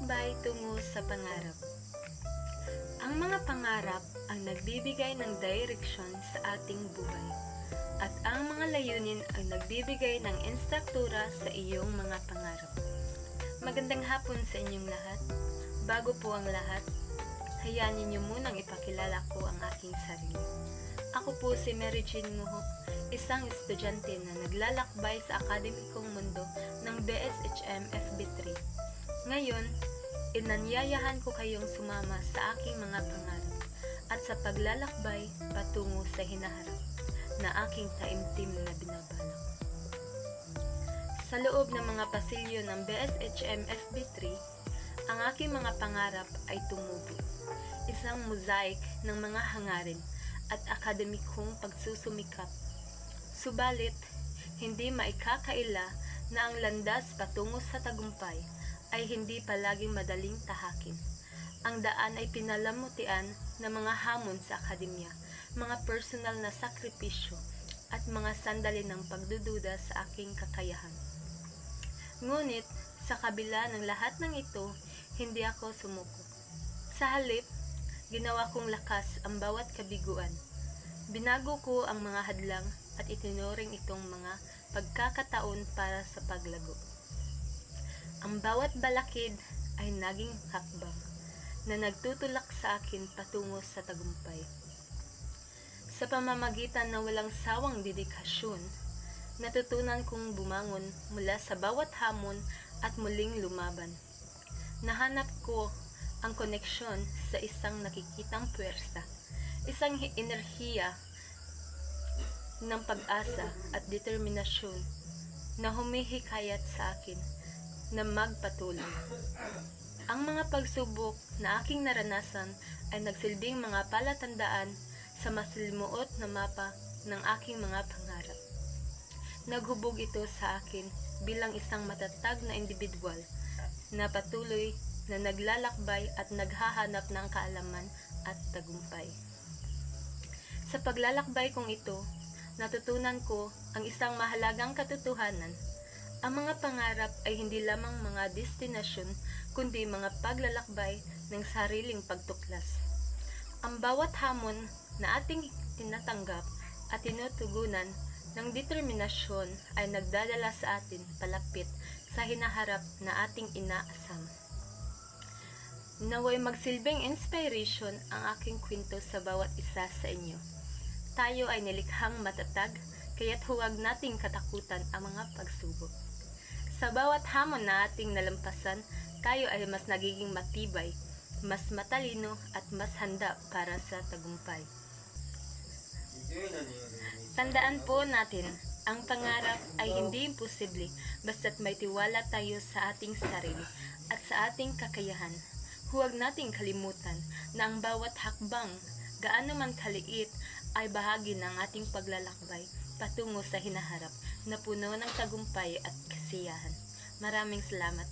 Paglalakbay tungo sa pangarap. Ang mga pangarap ang nagbibigay ng direksyon sa ating buhay, at ang mga layunin ang nagbibigay ng instruktura sa iyong mga pangarap. Magandang hapon sa inyong lahat. Bago po ang lahat, hayaan niyo munang ipakilala ko ang aking sarili. Ako po si Mary Jean Nguho, isang estudyante na naglalakbay sa akademikong mundo ng BSHM FB3. Ngayon, inanyayahan ko kayong sumama sa aking mga pangarap at sa paglalakbay patungo sa hinaharap na aking taimtim na binabalak. Sa loob ng mga pasilyo ng BSHM FB3, ang aking mga pangarap ay tumubo. Isang mosaic ng mga hangarin at akademikong pagsusumikap. Subalit, hindi maikakaila na ang landas patungo sa tagumpay ay hindi palaging madaling tahakin. Ang daan ay pinalamutian ng mga hamon sa akademya, mga personal na sakripisyo, at mga sandali ng pagdududa sa aking kakayahan. Ngunit, sa kabila ng lahat ng ito, hindi ako sumuko. Sa halip, ginawa kong lakas ang bawat kabiguan. Binago ko ang mga hadlang at itinuring itong mga pagkakataon para sa paglago. Ang bawat balakid ay naging hakbang na nagtutulak sa akin patungo sa tagumpay. Sa pamamagitan ng walang sawang dedikasyon, natutunan kong bumangon mula sa bawat hamon at muling lumaban. Nahanap ko ang koneksyon sa isang nakikitang puwersa, isang enerhiya ng pag-asa at determinasyon na humihikayat sa akin na magpatuloy. Ang mga pagsubok na aking naranasan ay nagsilbing mga palatandaan sa masalimuot na mapa ng aking mga pangarap. Naghubog ito sa akin bilang isang matatag na individual na patuloy na naglalakbay at naghahanap ng kaalaman at tagumpay. Sa paglalakbay kong ito, natutunan ko ang isang mahalagang katotohanan. Ang mga pangarap ay hindi lamang mga destinasyon, kundi mga paglalakbay ng sariling pagtuklas. Ang bawat hamon na ating tinatanggap at tinutugunan ng determinasyon ay nagdadala sa atin palapit sa hinaharap na ating inaasam. Naway magsilbing inspiration ang aking kwento sa bawat isa sa inyo. Tayo ay nilikhang matatag, kaya't huwag nating katakutan ang mga pagsubok. Sa bawat hamon na ating nalampasan, tayo ay mas nagiging matibay, mas matalino at mas handa para sa tagumpay. Tandaan po natin, ang pangarap ay hindi imposible basta't may tiwala tayo sa ating sarili at sa ating kakayahan. Huwag nating kalimutan na ang bawat hakbang, gaano man kaliit, ay bahagi ng ating paglalakbay patungo sa hinaharap na puno ng tagumpay at kasiyahan. Maraming salamat.